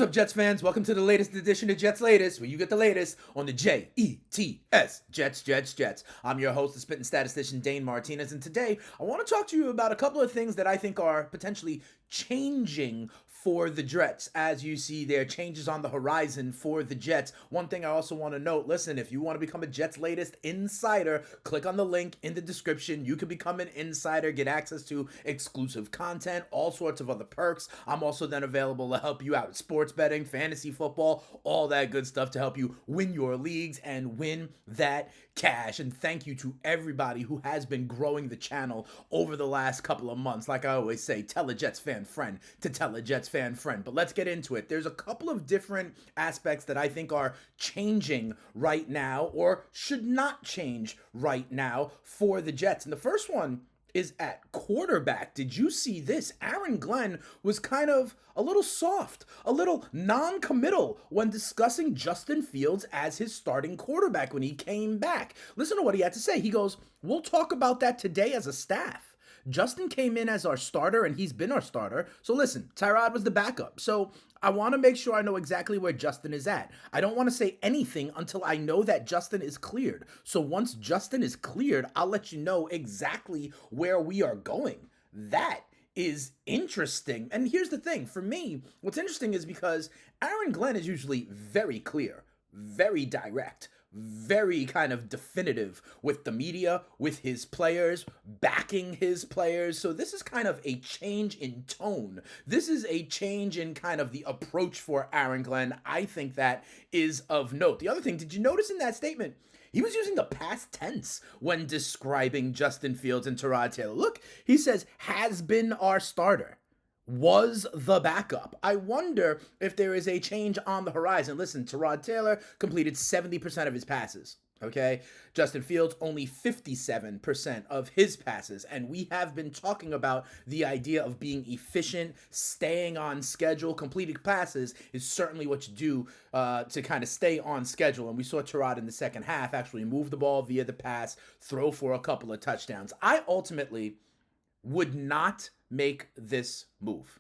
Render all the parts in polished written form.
What's up, Jets fans? Welcome to the latest edition of Jets Latest, where you get the latest on the Jets, Jets. I'm your host, the spitting statistician, Dane Martinez, and today I want to talk to you about a couple of things that I think are potentially changing for the Jets. As you see, there are changes on the horizon for the Jets. One thing I also want to note, listen, if you want to become a Jets Latest insider, click on the link in the description. You can become an insider, get access to exclusive content, all sorts of other perks. I'm also then available to help you out with sports betting, fantasy football, all that good stuff to help you win your leagues and win that cash. And thank you to everybody who has been growing the channel over the last couple of months. Like I always say, tell a Jets fan friend to tell a Jets fan friend. But let's get into it. There's a couple of different aspects that I think are changing right now or should not change right now for the Jets. And the first one is at quarterback. Did you see this? Aaron Glenn was kind of a little soft, a little non-committal when discussing Justin Fields as his starting quarterback when he came back. Listen to what he had to say. He goes, "We'll talk about that today as a staff. Justin came in as our starter, and he's been our starter. So listen, Tyrod was the backup. So I want to make sure I know exactly where Justin is at. I don't want to say anything until I know that Justin is cleared. So once Justin is cleared, I'll let you know exactly where we are going." That is interesting. And here's the thing. For me, what's interesting is because Aaron Glenn is usually very clear, very direct, very kind of definitive with the media, with his players, backing his players. So this is kind of a change in tone. This is a change in kind of the approach for Aaron Glenn. I think that is of note. The other thing, did you notice in that statement, he was using the past tense when describing Justin Fields and Tyrod Taylor. Look, he says, has been our starter, was the backup. I wonder if there is a change on the horizon. Listen, Tyrod Taylor completed 70% of his passes. Okay, Justin Fields only 57% of his passes, and we have been talking about the idea of being efficient, staying on schedule. Completing passes is certainly what you do to kind of stay on schedule, and we saw Tyrod in the second half actually move the ball via the pass, throw for a couple of touchdowns. I ultimately would not make this move.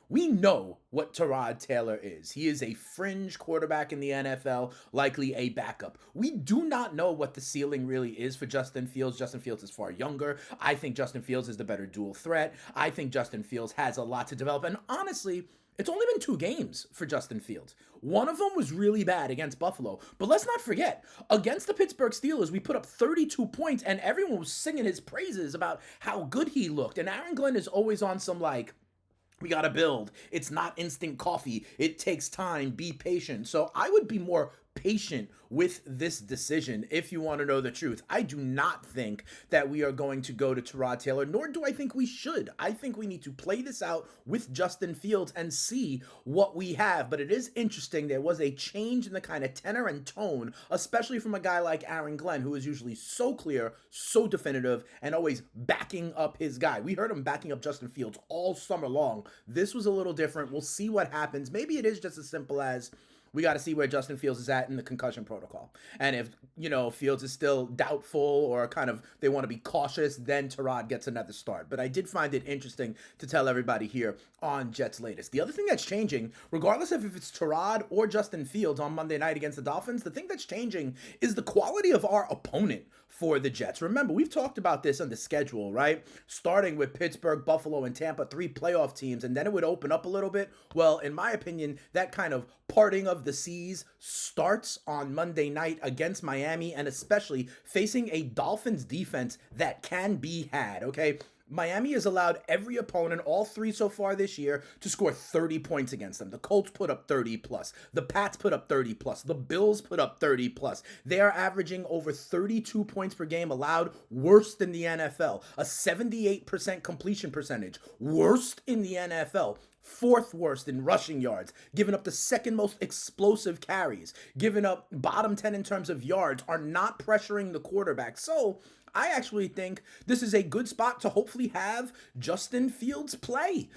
We know what Tyrod Taylor is. He is a fringe quarterback in the NFL, likely a backup. We do not know what the ceiling really is for Justin Fields. Justin Fields is far younger. I think Justin Fields is the better dual threat. I think Justin Fields has a lot to develop. And honestly, it's only been 2 games for Justin Fields. One of them was really bad against Buffalo. But let's not forget, against the Pittsburgh Steelers, we put up 32 points, and everyone was singing his praises about how good he looked. And Aaron Glenn is always on some like, we got to build. It's not instant coffee. It takes time. Be patient. So I would be more patient with this decision if you want to know the truth. I do not think that we are going to go to Tyrod Taylor, nor do I think we should. I think we need to play this out with Justin Fields and see what we have. But it is interesting. There was a change in the kind of tenor and tone, especially from a guy like Aaron Glenn, who is usually so clear, so definitive, and always backing up his guy. We heard him backing up Justin Fields all summer long. This was a little different. We'll see what happens. Maybe it is just as simple as, we got to see where Justin Fields is at in the concussion protocol. And if, Fields is still doubtful or kind of they want to be cautious, then Tyrod gets another start. But I did find it interesting to tell everybody here on Jets Latest. The other thing that's changing, regardless of if it's Tyrod or Justin Fields on Monday night against the Dolphins, the thing that's changing is the quality of our opponent for the Jets. Remember, we've talked about this on the schedule, right? Starting with Pittsburgh, Buffalo, and Tampa, 3 playoff teams, and then it would open up a little bit. Well, in my opinion, that kind of parting of the seas starts on Monday night against Miami, and especially facing a Dolphins defense that can be had, okay? Miami has allowed every opponent, all 3 so far this year, to score 30 points against them. The Colts put up 30 plus. The Pats put up 30 plus. The Bills put up 30 plus. They are averaging over 32 points per game allowed, worst in the NFL. A 78% completion percentage, worst in the NFL. 4th worst in rushing yards, giving up the 2nd most explosive carries, giving up bottom 10 in terms of yards, are not pressuring the quarterback. So I actually think this is a good spot to hopefully have Justin Fields play,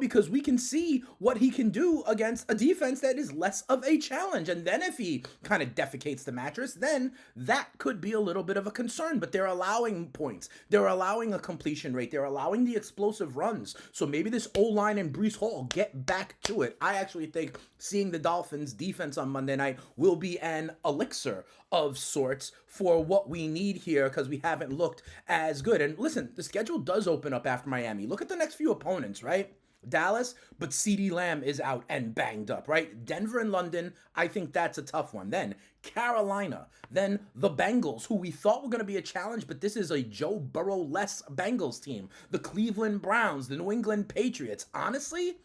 because we can see what he can do against a defense that is less of a challenge. And then if he kind of defecates the mattress, then that could be a little bit of a concern. But they're allowing points. They're allowing a completion rate. They're allowing the explosive runs. So maybe this O-line and Breece Hall get back to it. I actually think seeing the Dolphins defense on Monday night will be an elixir of sorts for what we need here because we haven't looked as good. And listen, the schedule does open up after Miami. Look at the next few opponents, right? Dallas, but CeeDee Lamb is out and banged up, right? Denver and London, I think that's a tough one. Then Carolina, then the Bengals, who we thought were going to be a challenge, but this is a Joe Burrow-less Bengals team. The Cleveland Browns, the New England Patriots. Honestly,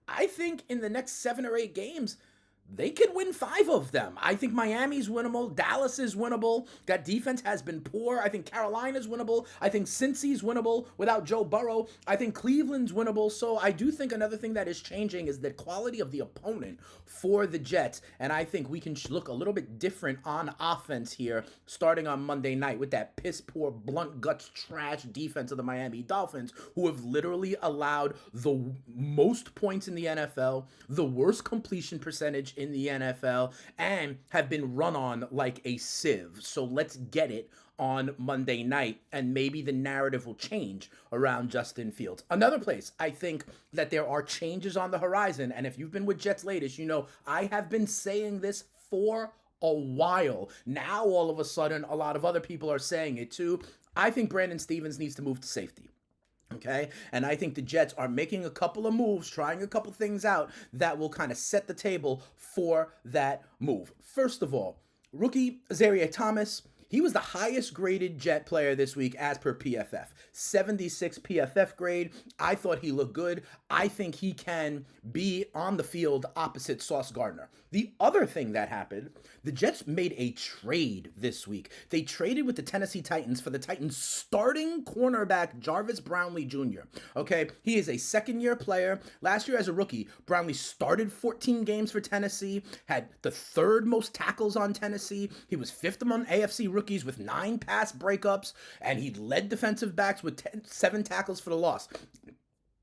I think in the next 7 or 8 games, they could win 5 of them. I think Miami's winnable. Dallas is winnable. That defense has been poor. I think Carolina's winnable. I think Cincy's winnable without Joe Burrow. I think Cleveland's winnable. So I do think another thing that is changing is the quality of the opponent for the Jets. And I think we can look a little bit different on offense here starting on Monday night with that piss poor, blunt guts, trash defense of the Miami Dolphins, who have literally allowed the most points in the NFL, the worst completion percentage in the NFL, and have been run on like a sieve. So let's get it on Monday night, and maybe the narrative will change around Justin Fields. Another place I think that there are changes on the horizon, and if you've been with Jets Latest, you know I have been saying this for a while. Now all of a sudden, a lot of other people are saying it too. I think Brandon Stephens needs to move to safety. Okay, and I think the Jets are making a couple of moves, trying a couple things out that will kind of set the table for that move. First of all, rookie Zaire Thomas, he was the highest graded Jet player this week as per PFF. 76 PFF grade. I thought he looked good. I think he can be on the field opposite Sauce Gardner. The other thing that happened, the Jets made a trade this week. They traded with the Tennessee Titans for the Titans starting cornerback Jarvis Brownlee Jr. Okay, he is a second-year player. Last year as a rookie, Brownlee started 14 games for Tennessee, had the 3rd most tackles on Tennessee. He was 5th among AFC rookies with 9 pass breakups, and he led defensive backs with 7 tackles for the loss.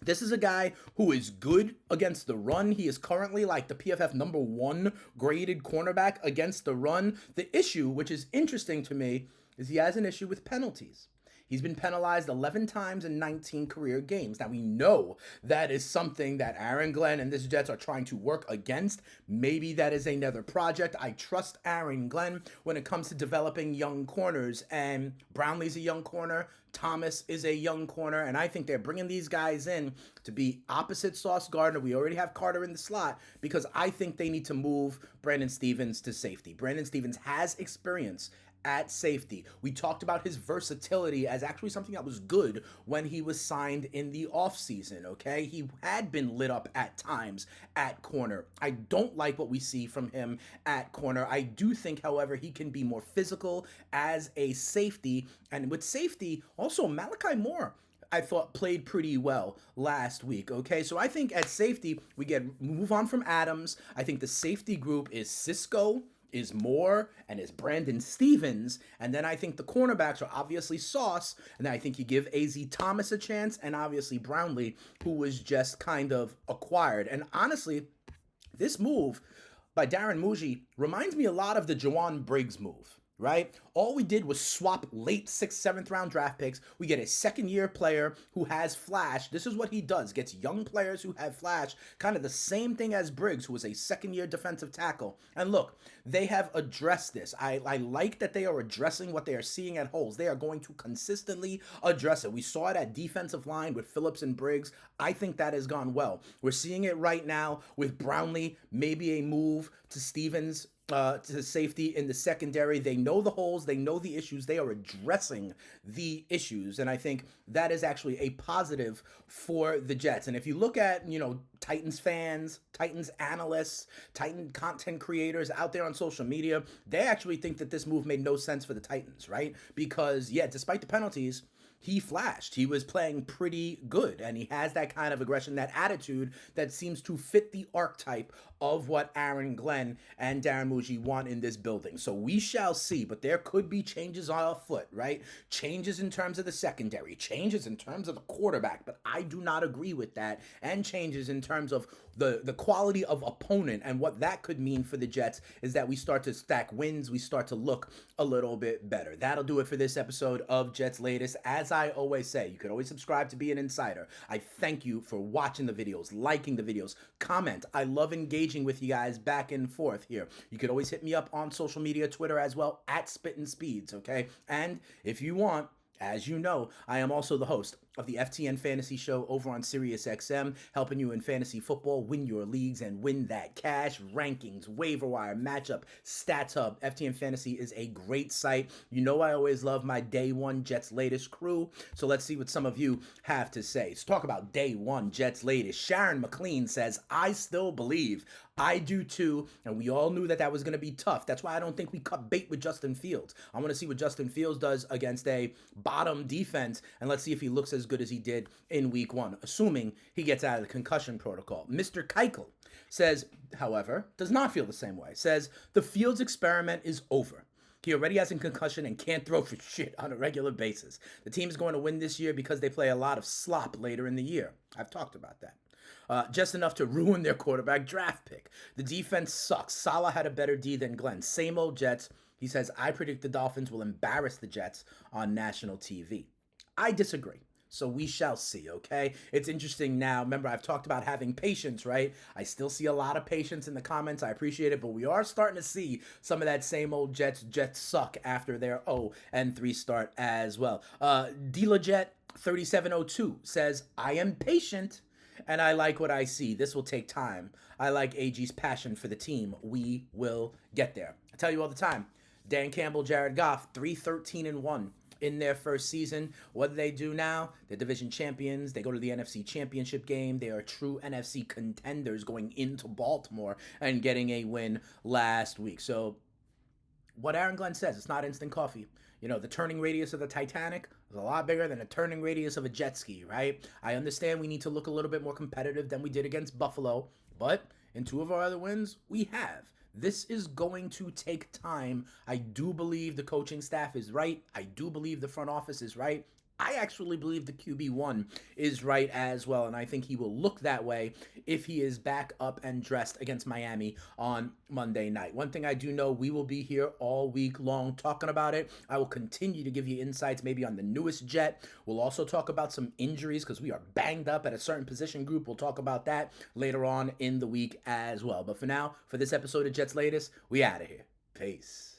This is a guy who is good against the run. He is currently like the PFF number 1 graded cornerback against the run. The issue, which is interesting to me, is he has an issue with penalties. He's been penalized 11 times in 19 career games. Now, we know that is something that Aaron Glenn and this Jets are trying to work against. Maybe that is another project. I trust Aaron Glenn when it comes to developing young corners, and Brownlee's a young corner. Thomas is a young corner, and I think they're bringing these guys in to be opposite Sauce Gardner. We already have Carter in the slot because I think they need to move Brandon Stephens to safety. Brandon Stephens has experience at safety. We talked about his versatility as actually something that was good when he was signed in the offseason, okay? He had been lit up at times at corner. I don't like what we see from him at corner. I do think, however, he can be more physical as a safety. And with safety, also Malachi Moore, I thought played pretty well last week, okay? So I think at safety, we move on from Adams. I think the safety group is Cisco, is Moore, and is Brandon Stephens. And then I think the cornerbacks are obviously Sauce, and then I think you give A.Z. Thomas a chance, and obviously Brownlee, who was just kind of acquired. And honestly, this move by Darren Muji reminds me a lot of the Jawan Briggs move, right? All we did was swap late 6th, 7th round draft picks. We get a second-year player who has flash. This is what he does. Gets young players who have flash. Kind of the same thing as Briggs, who was a second-year defensive tackle. And look, they have addressed this. I like that they are addressing what they are seeing at holes. They are going to consistently address it. We saw it at defensive line with Phillips and Briggs. I think that has gone well. We're seeing it right now with Brownlee, maybe a move to Stephens, to safety in the secondary. They know the holes, they know the issues, they are addressing the issues, and I think that is actually a positive for the Jets. And if you look at, Titans fans, Titans analysts, Titan content creators out there on social media, they actually think that this move made no sense for the Titans, right? Because, despite the penalties, he flashed. He was playing pretty good, and he has that kind of aggression, that attitude that seems to fit the archetype of what Aaron Glenn and Darren Muji want in this building. So we shall see, but there could be changes on afoot, right? Changes in terms of the secondary, changes in terms of the quarterback, but I do not agree with that, and changes in terms of the quality of opponent, and what that could mean for the Jets is that we start to stack wins, we start to look a little bit better. That'll do it for this episode of Jets Latest. As as I always say, you could always subscribe to be an insider. I thank you for watching the videos, liking the videos, comment. I love engaging with you guys back and forth here. You could always hit me up on social media, Twitter as well, at Spittin' Speeds, okay? And if you want, as you know, I am also the host of the FTN Fantasy Show over on SiriusXM, helping you in fantasy football, win your leagues, and win that cash. Rankings, waiver wire, matchup, stats hub. FTN Fantasy is a great site. You know I always love my Day One Jets latest crew, so let's see what some of you have to say. Let's talk about Day One Jets latest. Sharon McLean says, I still believe. I do too, and we all knew that was going to be tough. That's why I don't think we cut bait with Justin Fields. I want to see what Justin Fields does against a bottom defense, and let's see if he looks as good as he did in week one, assuming he gets out of the concussion protocol. Mr. Keichel says, however, does not feel the same way. Says, the Fields experiment is over. He already has a concussion and can't throw for shit on a regular basis. The team's going to win this year because they play a lot of slop later in the year. I've talked about that. Just enough to ruin their quarterback draft pick. The defense sucks. Salah had a better D than Glenn. Same old Jets. He says, I predict the Dolphins will embarrass the Jets on national TV. I disagree. So we shall see, okay? It's interesting now. Remember, I've talked about having patience, right? I still see a lot of patience in the comments. I appreciate it, but we are starting to see some of that same old Jets suck after their 0-3 start as well. DelaJet3702 says, I am patient and I like what I see. This will take time. I like AG's passion for the team. We will get there. I tell you all the time, Dan Campbell, Jared Goff, 3-13-1 in their first season. What do they do now? They're division champions. They go to the NFC Championship game. They are true NFC contenders going into Baltimore and getting a win last week. So what Aaron Glenn says, it's not instant coffee. You know, the turning radius of the Titanic is a lot bigger than the turning radius of a jet ski, right? I understand we need to look a little bit more competitive than we did against Buffalo, but in two of our other wins, we have. This is going to take time. I do believe the coaching staff is right. I do believe the front office is right. I actually believe the QB1 is right as well, and I think he will look that way if he is back up and dressed against Miami on Monday night. One thing I do know, we will be here all week long talking about it. I will continue to give you insights maybe on the newest Jet. We'll also talk about some injuries because we are banged up at a certain position group. We'll talk about that later on in the week as well. But for now, for this episode of Jets Latest, we out of here. Peace.